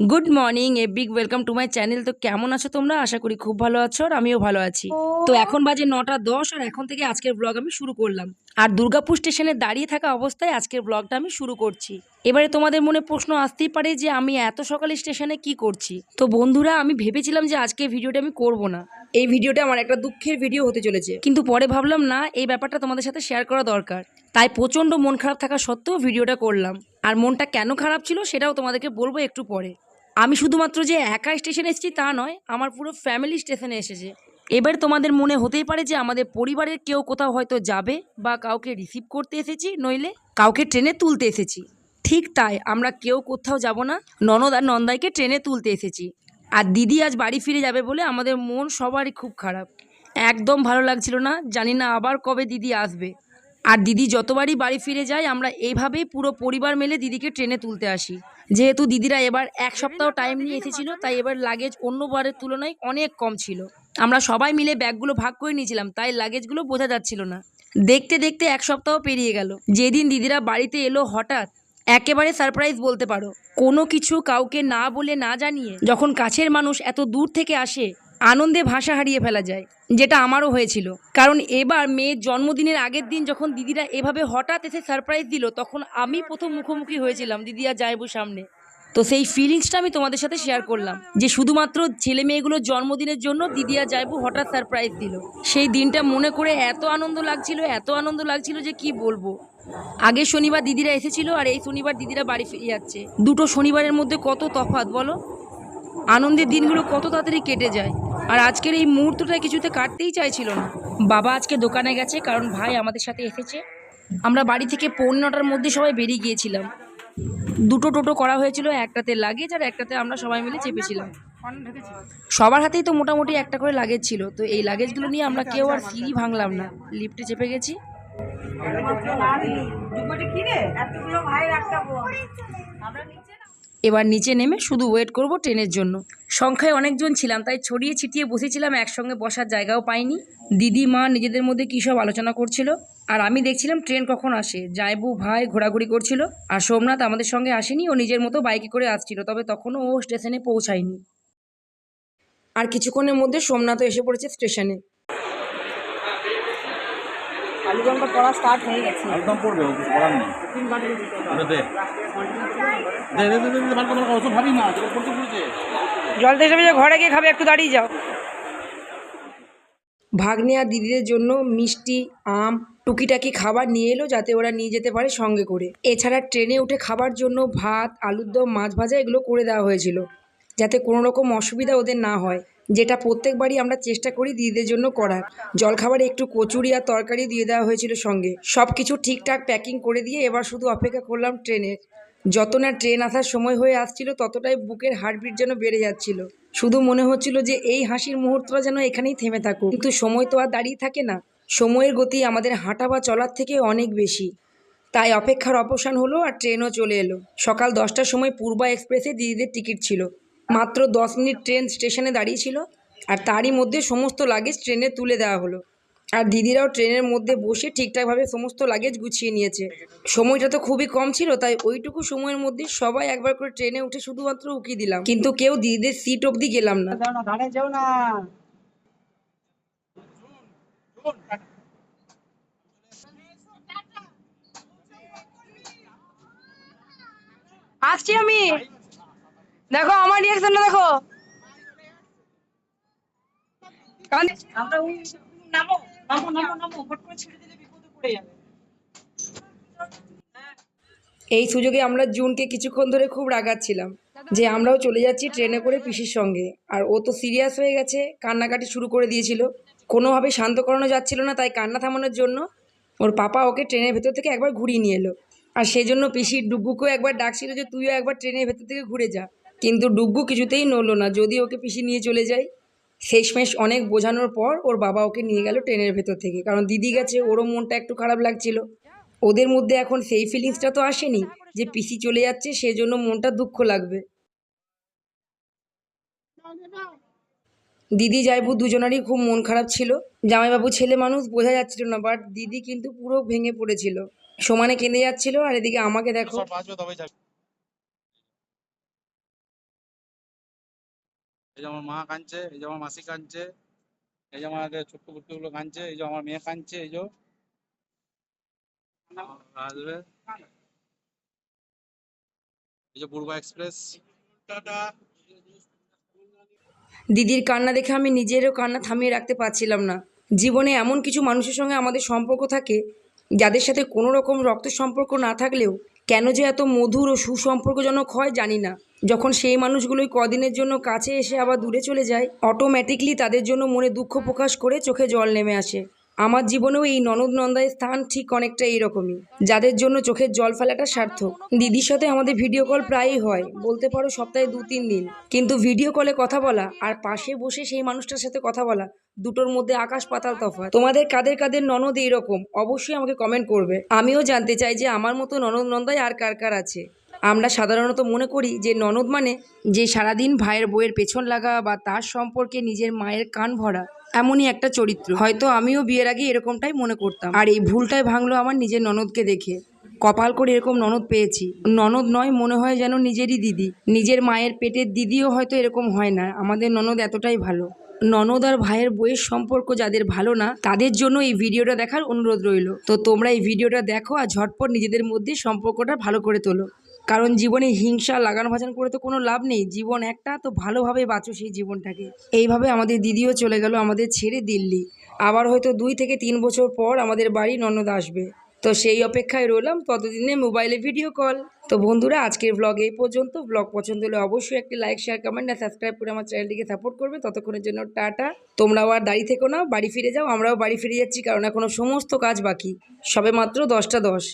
Good morning, a big welcome to my channel. তো কেমন আছো তোমরা? আশা করি খুব ভালো আছো আর আমিও ভালো আছি। তো এখন বাজে 9টা 10 আর এখন থেকে আজকের ব্লগ আমি শুরু করলাম। আর দুর্গাপুর স্টেশনে দাঁড়িয়ে থাকা অবস্থায় আজকের ব্লগটা আমি শুরু করছি। এবারে তোমাদের মনে প্রশ্ন আসতেই পারে যে আমি এত সকালে স্টেশনে কি করছি। তো বন্ধুরা, আমি ভেবেছিলাম যে আজকে ভিডিওটা আমি করব না। এই ভিডিওটা আমার একটা দুঃখের ভিডিও হতে চলেছে, কিন্তু পরে ভাবলাম না, এই ব্যাপারটা তোমাদের সাথে শেয়ার করা দরকার। তাই প্রচণ্ড মন খারাপ থাকা সত্ত্বেও ভিডিওটা করলাম। আর মনটা কেন খারাপ ছিল সেটাও তোমাদেরকে বলবো একটু পরে। আমি শুধুমাত্র যে একা স্টেশনে এসেছি তা নয়, আমার পুরো ফ্যামিলি স্টেশনে এসেছে। এবার তোমাদের মনে হতেই পারে যে আমাদের পরিবারের কেউ কোথাও হয়তো যাবে, বা কাউকে রিসিভ করতে এসেছি, নইলে কাউকে ট্রেনে তুলতে এসেছি। ঠিক তাই, আমরা কেউ কোথাও যাব না, ননদ আর নন্দাইকে ট্রেনে তুলতে এসেছি। আর দিদি আজ বাড়ি ফিরে যাবে বলে আমাদের মন সবারই খুব খারাপ। একদম ভালো লাগছিল না, জানি না আবার কবে দিদি আসবে। আর দিদি যতবারই বাড়ি ফিরে যায় আমরা এইভাবেই পুরো পরিবার মিলে দিদিকে ট্রেনে তুলতে আসি। যেহেতু দিদিরা এবার 1 সপ্তাহ টাইম নিয়ে এসেছিল, তাই এবার লাগেজ অন্যবারের তুলনায় অনেক কম ছিল। আমরা সবাই মিলে ব্যাগগুলো ভাগ করে নিয়েছিলাম, তাই লাগেজগুলো বোঝা যাচ্ছিল না। দেখতে দেখতে 1 সপ্তাহ পেরিয়ে গেল। যেদিন দিদিরা বাড়িতে এলো হঠাৎ, একেবারে সারপ্রাইজ বলতে পারো। কোনো কিছু কাউকে না বলে না জানিয়ে যখন কাছের মানুষ এত দূর থেকে আসে, আনন্দে ভাষা হারিয়ে ফেলা যায়। যেটা আমারও হয়েছিল, কারণ এবার মেয়ের জন্মদিনের আগের দিন যখন দিদিরা এভাবে হঠাৎ এসে সারপ্রাইজ দিল, তখন আমি প্রথম মুখোমুখি হয়েছিলাম দিদি আর জায়বুর সামনে। তো সেই ফিলিংসটা আমি তোমাদের সাথে শেয়ার করলাম, যে শুধুমাত্র ছেলে মেয়েগুলোর জন্মদিনের জন্য দিদি আর জায়বু হঠাৎ সারপ্রাইজ দিল। সেই দিনটা মনে করে এত আনন্দ লাগছিল, এত আনন্দ লাগছিল যে কি বলবো। আগের শনিবার দিদিরা এসেছিল আর এই শনিবার দিদিরা বাড়ি ফিরে যাচ্ছে। দুটো শনিবারের মধ্যে কত তফাৎ বলো। আনন্দের দিনগুলো কত তাড়াতাড়ি কেটে যায়, আর আজকের এই মুহূর্তটা কিছুতে কাটতেই চাইছিল না। বাবা আজকে দোকানে গেছে, কারণ ভাই আমাদের সাথে এসেছে। আমরা বাড়ি থেকে 9:45-র মধ্যে সবাই বেরিয়ে গিয়েছিলাম। দুটো টোটো করা হয়েছিল, একটাতে লাগেজ আর একটাতে আমরা সবাই মিলে চেপেছিলাম। সবার হাতেই তো মোটামুটি একটা করে লাগেজ ছিল, তো এই লাগেজগুলো নিয়ে আমরা কেউ আর সিঁড়ি ভাঙলাম না, লিফটে চেপে গেছি। এবার নিচে নেমে শুধু ওয়েট করব ট্রেনের জন্য। সংখ্যায় অনেকজন ছিলাম, তাই ছড়িয়ে ছিটিয়ে বসেছিলাম, একসঙ্গে বসার জায়গাও পাইনি। দিদি মা নিজেদের মধ্যে কী সব আলোচনা করছিল, আর আমি দেখছিলাম ট্রেন কখন আসে। জায়বু ভাই ঘোরাঘুরি করছিল, আর সোমনাথ আমাদের সঙ্গে আসেনি, ও নিজের মতো বাইকে করে আসছিল, তবে তখনও ও স্টেশনে পৌঁছায়নি। আর কিছুক্ষণের মধ্যে সোমনাথও এসে পড়েছে স্টেশনে। আলুদমটা পড়া স্টার্ট হয়ে গেছে। একদম পড়বে, ও কিছু করার নেই। ওটা দে দে দে দে দে দে, ভালো করে ওসব ভাবি না, যেটা পড়তে পড়েছে। জলতে এসে ঘরে গিয়ে খাবে, একটু দাঁড়িয়ে যাও। ভাগ্নে আর দিদিদের জন্য মিষ্টি, আম, টুকিটাকি খাবার নিয়ে এলো, যাতে ওরা নিয়ে যেতে পারে সঙ্গে করে। এছাড়া ট্রেনে উঠে খাবার জন্য ভাত, আলুর দম, মাছ ভাজা এগুলো করে দেওয়া হয়েছিল, যাতে কোনো রকম অসুবিধা ওদের না হয়, যেটা প্রত্যেকবারই আমরা চেষ্টা করি দিদিদের জন্য করার। জলখাবারে একটু কচুরি আর তরকারি দিয়ে দেওয়া হয়েছিল সঙ্গে। সব কিছু ঠিকঠাক প্যাকিং করে দিয়ে এবার শুধু অপেক্ষা করলাম ট্রেনের। যত না ট্রেন আসার সময় হয়ে আসছিল, ততটাই বুকের হার্টবিট যেন বেড়ে যাচ্ছিল। শুধু মনে হচ্ছিল যে এই হাসির মুহূর্তটা যেন এখানেই থেমে থাকুক, কিন্তু সময় তো আর দাঁড়িয়ে থাকে না। সময়ের গতি আমাদের হাঁটা বা চলার থেকে অনেক বেশি। তাই অপেক্ষার অবসান হলো আর ট্রেনও চলে এলো। সকাল 10টার সময় পূর্বা এক্সপ্রেসে দিদিদের টিকিট ছিল। মাত্র 10 মিনিট ট্রেন স্টেশনে দাঁড়িয়েছিল, আর তারই মধ্যে সমস্ত লাগেজ ট্রেনে তুলে দেওয়া হলো। আর দিদিরাও ট্রেনের মধ্যে বসে ঠিকঠাকভাবে সমস্ত লাগেজ গুছিয়ে নিয়েছে। সময়টা তো খুবই কম ছিল, তাই ওইটুকু সময়ের মধ্যে সবাই একবার করে ট্রেনে উঠে শুধুমাত্র উকি দিলাম, কিন্তু কেউ দিদিদের সিট অবধি গেলাম না। ধারে যাও না। আসছি আমি, দেখো আমার রিয়াকশনটা দেখো। আমরা ওই নামো নামো নামো নামো, ফট করে ছেড়ে দিলে বিপদে পড়ে যাবে। এই সুযোগে আমরা জুনকে কিছুক্ষণ ধরে খুব রাগাচ্ছিলাম যে আমরাও চলে যাচ্ছি ট্রেনে করে পিসির সঙ্গে, আর ও তো সিরিয়াস হয়ে গেছে, কান্নাকাটি শুরু করে দিয়েছিল। কোনোভাবে শান্ত করানো যাচ্ছিল না, তাই কান্না থামানোর জন্য ওর পাপা ওকে ট্রেনের ভেতর থেকে একবার ঘুরিয়ে নিয়ে এলো। আর সেই জন্য পিসির ডুগ্গুকেও একবার ডাকছিল যে তুইও একবার ট্রেনের ভেতর থেকে ঘুরে যা, কিন্তু ডুগ্গু কিছুতেই নড়লো না, যদি ওকে পিসি নিয়ে চলে যায়। শেষমেশ অনেক বোঝানোর পর ওর বাবা ওকে নিয়ে গেল ট্রেনের ভেতর থেকে, কারণ দিদি গেছে, ওরও মনটা একটু খারাপ লাগছিল। ওদের মধ্যে এখন সেই ফিলিংসটা তো আসেনি যে পিসি চলে যাচ্ছে সেজন্য মনটা দুঃখ লাগবে। দিদি জায়বু দুজনারই খুব মন খারাপ ছিল। জামাইবাবু ছেলে মানুষ, বোঝা যাচ্ছিল না, বাট দিদি কিন্তু পুরো ভেঙে পড়েছিল, সমানে কেঁদে যাচ্ছিল। আর এদিকে আমাকে দেখো। এই যে আমার মা কাঁদছে, এই যে আমার মাসি কাঁদছে, এই যে আমাদের ছোট্ট পুত্রগুলো কাঁদছে, এই যে আমার মেয়ে কাঁদছে, এই যে আসবে, এই যে পূর্বা এক্সপ্রেস। টাটা। দিদির কান্না দেখে আমি নিজেরও কান্না থামিয়ে রাখতে পারছিলাম না। জীবনে এমন কিছু মানুষের সঙ্গে আমাদের সম্পর্ক থাকে যাদের সাথে কোনো রকম রক্ত সম্পর্ক না থাকলেও কেন যে এত মধুর ও সুসম্পর্কজনক হয় জানি না। যখন সেই মানুষগুলোই কদিনের জন্য কাছে এসে আবার দূরে চলে যায়, অটোমেটিকলি তাদের জন্য মনে দুঃখ প্রকাশ করে চোখে জল নেমে আসে। আমার জীবনেও এই ননদ নন্দায়ের স্থান ঠিক অনেকটা এইরকমই, যাদের জন্য চোখের জল ফেলাটা সার্থক। দিদির সাথে আমাদের ভিডিও কল প্রায়ই হয়, বলতে পারো সপ্তাহে 2-3 দিন। কিন্তু ভিডিও কলে কথা বলা আর পাশে বসে সেই মানুষটার সাথে কথা বলা, দুটোর মধ্যে আকাশ পাতাল তফাৎ। তোমাদের কাদের কাদের ননদ এইরকম অবশ্যই আমাকে কমেন্ট করবে। আমিও জানতে চাই যে আমার মতো ননদ নন্দাই আর কার কার আছে। আমরা সাধারণত মনে করি যে ননদ মানে যে সারাদিন ভাইয়ের বইয়ের পেছন লাগা বা তার সম্পর্কে নিজের মায়ের কান ভরা, এমনই একটা চরিত্র। হয়তো আমিও বিয়ের আগে এরকমটাই মনে করতাম, আর এই ভুলটাই ভাঙলো আমার নিজের ননদকে দেখে। কপাল করে এরকম ননদ পেয়েছি। ননদ নয়, মনে হয় যেন নিজেরই দিদি। নিজের মায়ের পেটের দিদিও হয়তো এরকম হয় না। আমাদের ননদ এতটাই ভালো। ননদ আর ভাইয়ের বইয়ের সম্পর্ক যাদের ভালো না, তাদের জন্য এই ভিডিওটা দেখার অনুরোধ রইল। তো তোমরা এই ভিডিওটা দেখো আর ঝটপট নিজেদের মধ্যে সম্পর্কটা ভালো করে তোলো। কারণ জীবনে হিংসা লাগান ভাজান করে তো কোনো লাভ নেই। জীবন একটা, তো ভালোভাবে বাঁচো সেই জীবনটাকে। এইভাবে আমাদের দিদিও চলে গেল আমাদের ছেড়ে দিল্লি। আবার হয়তো 2 থেকে 3 বছর পর আমাদের বাড়ি ননদ আসবে। তো সেই অপেক্ষায় রইলাম, ততদিনে মোবাইলে ভিডিও কল। তো বন্ধুরা, আজকের ভ্লগ এই পর্যন্ত। ভ্লগ পছন্দ হলে অবশ্যই একটি লাইক, শেয়ার, কমেন্ট আর সাবস্ক্রাইব করে আমার চ্যানেলটিকে সাপোর্ট করবে। ততক্ষণের জন্য টাটা। তোমরাও আর দাঁড়িয়ে থেকো না, বাড়ি ফিরে যাও। আমরাও বাড়ি ফিরে যাচ্ছি, কারণ এখনো সমস্ত কাজ বাকি। সবে মাত্র 10টা 10।